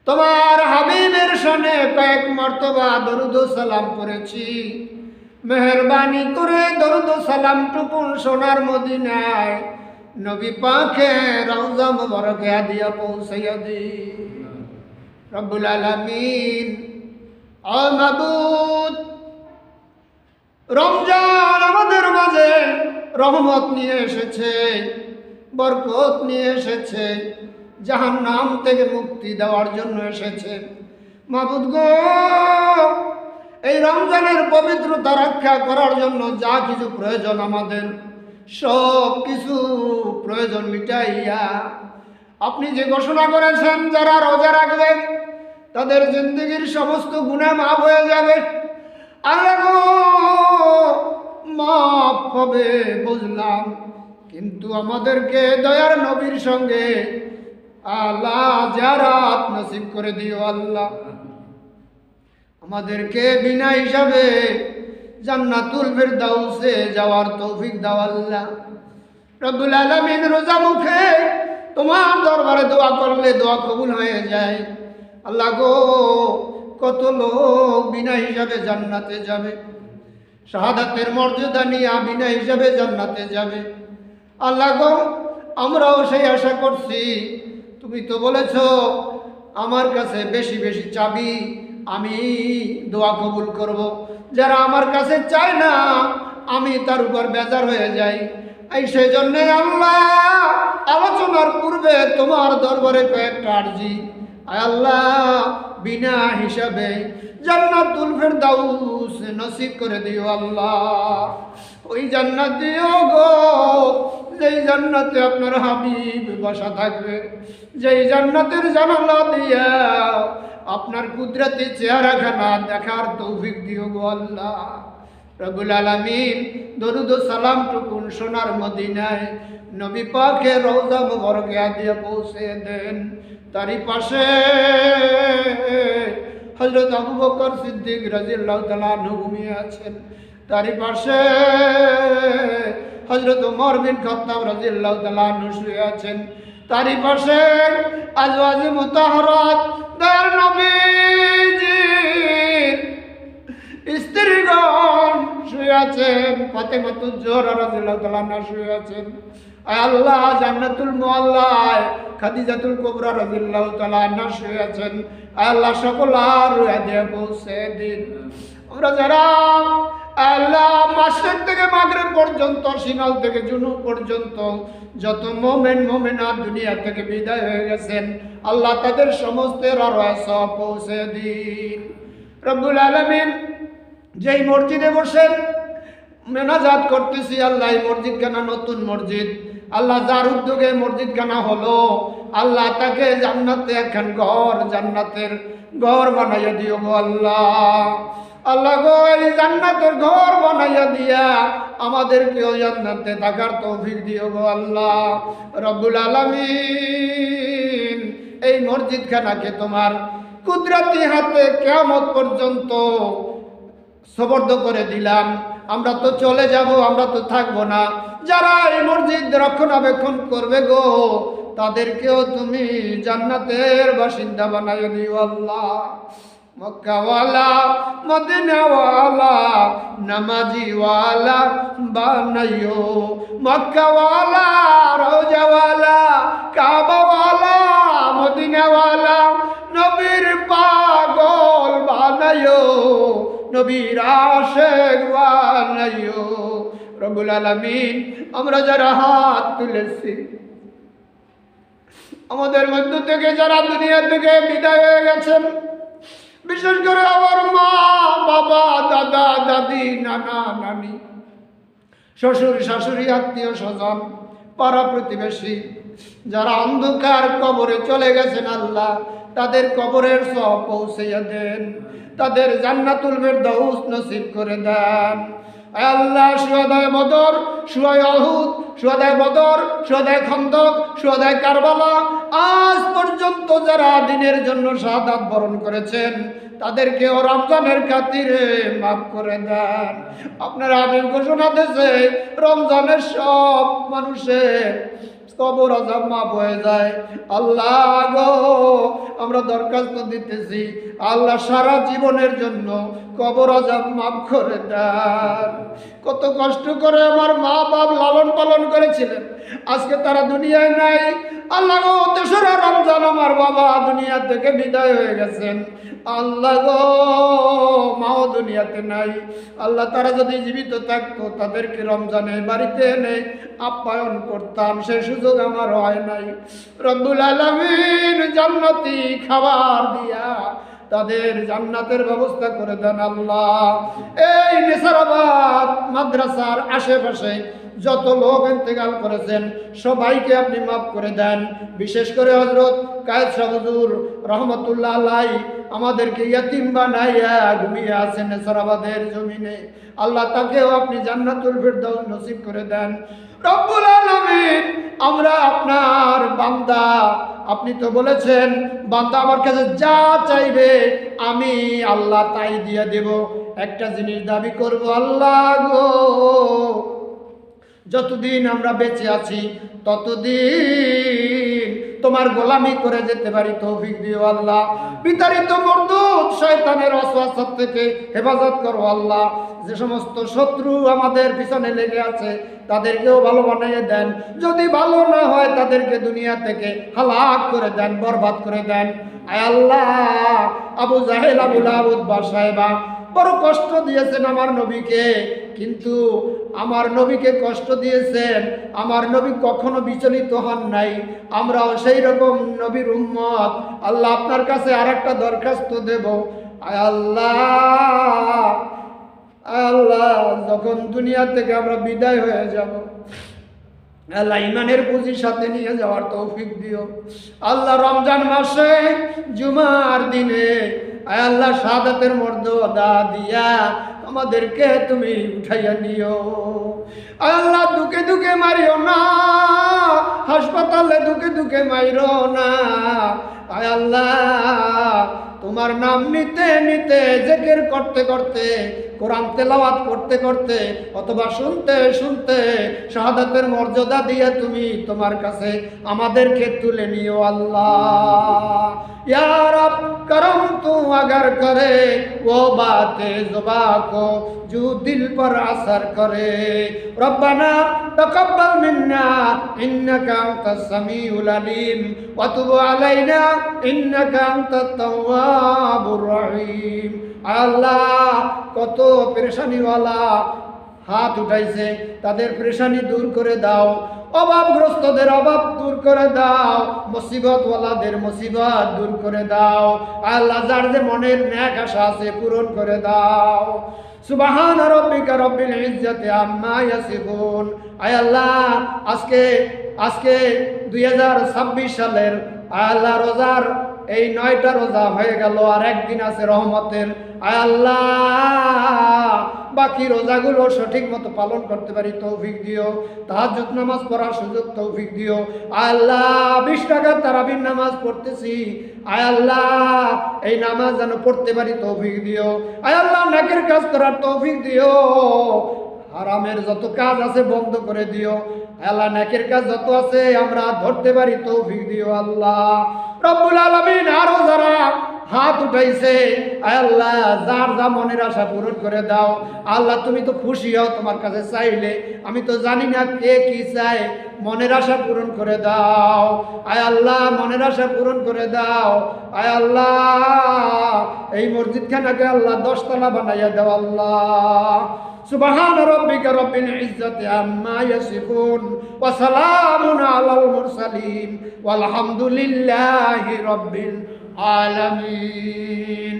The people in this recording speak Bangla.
তোমার হাবিবের শানে কয়েক মর্তবা দরুদ ও সালাম পড়েছি। মেহরবানি করে দরুদ ও সালাম টুকুন সোনার মদিনায় নবী পাকে রওজা মুবারকে দিয়া পৌঁছাইয়া দিন। রব্বুল আলামিন, ও মাবুদ, রমজান আমাদের মাঝে রহমত নিয়ে এসেছে, বরকত নিয়ে এসেছে, জাহান্নাম থেকে মুক্তি দেওয়ার জন্য এসেছে। মাবুদ গো, এই রমজানের পবিত্রতা রক্ষা করার জন্য যা কিছু প্রয়োজন আমাদের সব কিছু প্রয়োজন মিটাইয়া আপনি যে ঘোষণা করেছেন যারা রোজা রাখবে তাদের জিন্দগির সমস্ত গুনাহ মাফ হয়ে যাবে। আল্লাহ গো, মাফ হবে বুঝলাম, কিন্তু আমাদেরকে দয়ার নবীর সঙ্গে আল্লাহ জিয়ারত নসিব করে দিও। আল্লাহ আমাদেরকে বিনা হিসাবে জান্নাতুল ফিরদাউসে যাওয়ার তৌফিক দাও। আল্লাহ রব্বুল আলামিন, রোজা মুখে তোমার দরবারে দোয়া করলে দোয়া কবুল হয়ে যায়। আল্লাহ গো, কত লোক বিনা হিসাবে জান্নাতে যাবে, শাহাদাতের মর্যাদা নিয়ে বিনা হিসাবে জান্নাতে যাবে। আল্লাহ গো, আমরাও সেই আশা করছি। তুমি তো বলেছ আমার কাছে বেশি বেশি চাবি, আমি দোয়া কবুল করব। যারা আমার কাছে চায় না আমি তার উপর বেজার হয়ে যাই। এই সেই জন্যে আল্লাহ, আলোচনার পূর্বে তোমার দরবারে কয়েকটা আরজি। আল্লাহ, বিনা হিসাবে জান্নাতুল ফিরদাউস নসিব করে দিও। আল্লাহ ওই জান্নাত দিও গো, যেই জান্নাতে আপনার হাবিব বসা থাকবে, যেই জান্নাতের জানালা দিয়া আপনার কুদরতি চেহারাখানা দেখার তৌফিক দিও গো। আল্লাহ রব্বুল আলামিন, দরুদ ও সালাম টুকুন সোনার মদিনায় নবী পাকের রওজা মুবারকে দিয়ে পৌঁছে দেন। তারই পাশে হযরত আবু বকর সিদ্দিক রাদিয়াল্লাহু তাআলা আনহু ঘুমিয়ে আছেন, তারই পাশে হযরত ওমর বিন খাত্তাব রাদিয়াল্লাহু তাআলা আনহু শুয়ে আছেন, তারই পাশে আজওয়াজে মুতাহহারাত দয়ার নবীজির স্ত্রীগণ শুয়ে আছেন, ফাতেমাতুজ জোহরা রাদিয়াল্লাহু তাআলা আনহা শুয়ে আছেন। আয় আল্লাহ, জান্নাতুল মুআল্লায় খাদিজাতুল কুবরা রাদিয়াল্লাহু তাআলা আনহা শুয়ে আছেন। আয় আল্লাহ, সকলার রুহে দিয়ে পৌঁছে দিন। আমরা যারা আল্লাহ মাশরিক থেকে মাগরিব পর্যন্ত, শিমাল থেকে জুনুব পর্যন্ত যত মুমিন মুমিনাত দুনিয়া থেকে বিদায় হয়ে গেছেন, আল্লাহ তাদের সমস্তের রুহে সব পৌঁছে দিন। রব্বুল আলামিন, যেই মসজিদে বসে মেনাজাত করতেছি আল্লাহ, এই মসজিদ খানা নতুন মসজিদ, আল্লাহ যার উদ্যোগে মসজিদ খানা হলো, আল্লাহ তাকে জান্নাতে একখান ঘর, জান্নাতের ঘর বানাইয়া দিও গো। আল্লাহ আল্লাহ গো, এই জান্নাতের ঘর বানাইয়া দিয়া আমাদেরকেও জান্নাতে থাকার তৌফিক দিও গো। আল্লাহ রব্বুল আলামিন, এই মসজিদ খানাকে তোমার কুদরতি হাতে কিয়ামত পর্যন্ত সুপর্দ করে দিলাম। আমরা তো চলে যাব, আমরা তো থাকবো না। যারা এই মসজিদ রক্ষণাবেক্ষণ করবে গো, তাদেরকেও তুমি জান্নাতের বাসিন্দা বানাইয়া দিও। আল্লাহ মক্কাওয়ালা, মদিনাওয়ালা, নামাজিওয়ালা বানাইও। মক্কাওয়ালা, রোজাওয়ালা, কাবাওয়ালা, মদিনাওয়ালা, নবীর পাগল বানাইও, নবীর আশিক বানাইও। রব্বুল আলামিন, আমরা যারা হাত তুলেছি, আমাদের মধ্য থেকে যারা দুনিয়া থেকে বিদায় হয়ে গেছেন, বিশেষ করে আমার মা, বাবা, দাদা, দাদি, নানা, নানি, শ্বশুর শাশুড়ি, আত্মীয় স্বজন, পাড়া প্রতিবেশী, যারা অন্ধকার কবরে চলে গেছেন, আল্লাহ তাদের কবরের সব পৌঁছাইয়া দেন, তাদের জান্নাতুল ফিরদাউস নসিব করে দেন। আল্লাহ, শুহাদায়ে বদর, শুহাদায়ে উহুদ, শুহাদায়ে বদর, শুহাদায়ে খন্দক, শুহাদায়ে কারবালা, আজ পর্যন্ত যারা দ্বীনের জন্য শাহাদাত বরণ করেছেন, তাদেরকেও রমজানের খাতিরে মাফ করে দেন। আপনারা হাবিব ঘোষণা দিয়েছে, রমজানের সব মানুষের কবর আযাব মাফ হয়ে যায়। আল্লাহ গো, আমরা দরখাস্ত দিতেছি, আল্লাহ সারা জীবনের জন্য কবর আযাব মাফ করে দেন। কত কষ্ট করে আমার মা বাপ লালন পালন করেছিলেন, আজকে তারা দুনিয়ায় নাই। আল্লাহ গো, ৩রা রমজান আমার বাবা দুনিয়া থেকে বিদায় হয়ে গেছেন। আল্লাহ গো, মাও দুনিয়াতে নাই। আল্লাহ, তারা যদি জীবিত থাকতো তাদেরকে রমজানে বাড়িতে এনে আপ্যায়ন করতাম, সেই সুযোগ আমার হয় নাই। রব্বুল আলামিন জান্নাতি খাবার দিয়া তাদের জান্নাতের ব্যবস্থা করে দেন আল্লাহ। এই নেসারাবাদ মাদ্রাসার আশেপাশে যত লোক ইন্তেকাল করেছেন সবাইকে আপনি মাফ করে দেন। বিশেষ করে হযরত কায়েদ শাহ হুজুর রহমতুল্লাহ আলাইহি আমাদেরকে ইয়াতিম বানাইয়া ঘুমিয়ে আছেন নেসারাবাদের জমিনে। আল্লাহ, তাকেও আপনি জান্নাতুল ফিরদাউস নসিব করে দেন। রব্বুল আলামিন, আমরা আপনার বান্দা, আপনি তো বলেছেন বান্দা আমার কাছে যা চাইবে আমি আল্লাহ তাই দিয়ে দেব। একটা জিনিস দাবি করব, আল্লাহ গো, যতদিন আমরা বেঁচে আছি ততদিন তোমার গোলামি করে যেতে পারি তৌফিক দিও আল্লাহ। বিতাড়িত মরদুদ শয়তানের ওয়াসওয়াসা থেকে হেফাজত করো আল্লাহ। যে সমস্ত শত্রু আমাদের পিছনে লেগে আছে তাদেরকেও ভালো বানিয়ে দেন। যদি ভালো না হয় তাদেরকে দুনিয়া থেকে হালাক করে দেন, বরবাদ করে দেন। আয় আল্লাহ, আবু জাহেল, আবু লাহাব, উতবা, সাহেবা বড় কষ্ট দিয়েছেন আমার নবীকে, কিন্তু আমার নবীকে কষ্ট দিয়েছেন, আমার নবী কখনো বিচলিত হন নাই। আমরাও সেই রকম নবীর উম্মত। আল্লাহ, আপনার কাছে আরেকটা দরখাস্ত দেব। আয় আল্লাহ, আল্লাহ, যখন দুনিয়া থেকে আমরা বিদায় হয়ে যাব, আল্লাহ ইমানের পুঁজি সাথে নিয়ে যাওয়ার তৌফিক দিও আল্লাহ। রমজান মাসে জুমার দিনে আয় আল্লাহ শাহাদাতের মর্যাদা দিয়া আমাদেরকে তুমি উঠাইয়া নিও। আয় আল্লাহ, দুকে দুকে মারিও না, হাসপাতালে দুকে দুকে মাইরো না। আয় আল্লাহ, তোমার নাম নিতে নিতে, জিকির করতে করতে, কোরআন তেলাওয়াত করতে করতে, অথবা শুনতে শুনতে শাহাদাতের মর্যাদা দিয়ে তুমি তোমার কাছে আমাদেরকে তুলে নিও আল্লাহ। या रब करम तू अगर करे वो बातें जुबा को जो दिल पर असर करे। रब्बना तकब्बल मिन्ना इन्नका अंतस समीउल अलीम व तुब अलैना इन्नका अंतत तव्वाबुर रहीम। আল্লাহ, কত পেরেশানিওয়ালা হাত উঠাইছে, তাদের পেরেশানি দূর করে দাও। অভাবগ্রস্তদের অভাব দূর করে দাও, মুসিবতওয়ালাদের মুসিবত দূর করে দাও। আল্লাহ, যার যে মনের ন্যাক আশা আছে পূরণ করে দাও। সুবহান রাব্বিকা রব্বিল ইজ্জাতি আম্মা ইয়াসিফুন। আয় আল্লাহ, আজকে 2026 সালের আল্লাহ রোজার এই 9টা রোজা হয়ে গেল, আর একদিন আছে রহমতের। আয় আল্লাহ, বাকি রোজাগুলো সঠিক মতো পালন করতে পারি তৌফিক দিও। তাহাজ্জুদ নামাজ পড়ার সুযোগ তৌফিক দিও। আয় আল্লাহ, 20 রাকাত তারাবির নামাজ পড়তেছি, আয় আল্লাহ এই নামাজ যেন পড়তে পারি তৌফিক দিও। আয় আল্লাহ, নেকের কাজ করার তৌফিক দিও। হারামের যত কাজ আছে বন্ধ করে দিও আল্লাহ। নেকের কাজ যত আছে আমরা ধরতে পারি তৌফিক দিও আল্লাহ। রব্বুল আলামিন, আরো যারা হাত উঠাইছে আয় আল্লাহ, যার যা মনের আশা পূরণ করে দাও আল্লাহ। তুমি তো খুশি হও তোমার কাছে চাইলে, আমি তো জানি না কে কি চায়। মনের আশা পূরণ করে দাও আয় আল্লাহ, মনের আশা পূরণ করে দাও আয় আল্লাহ। এই মসজিদখানাকে আল্লাহ 10 তলা বানাইয়া দাও আল্লাহ। সুবহান রাব্বিকা রব্বিল ইজ্জাতি আম্মা ইয়াসিফুন ওয়া সালামুন আলাল মুরসালিন ওয়াল হামদুলিল্লাহি রাব্বিল আলামিন।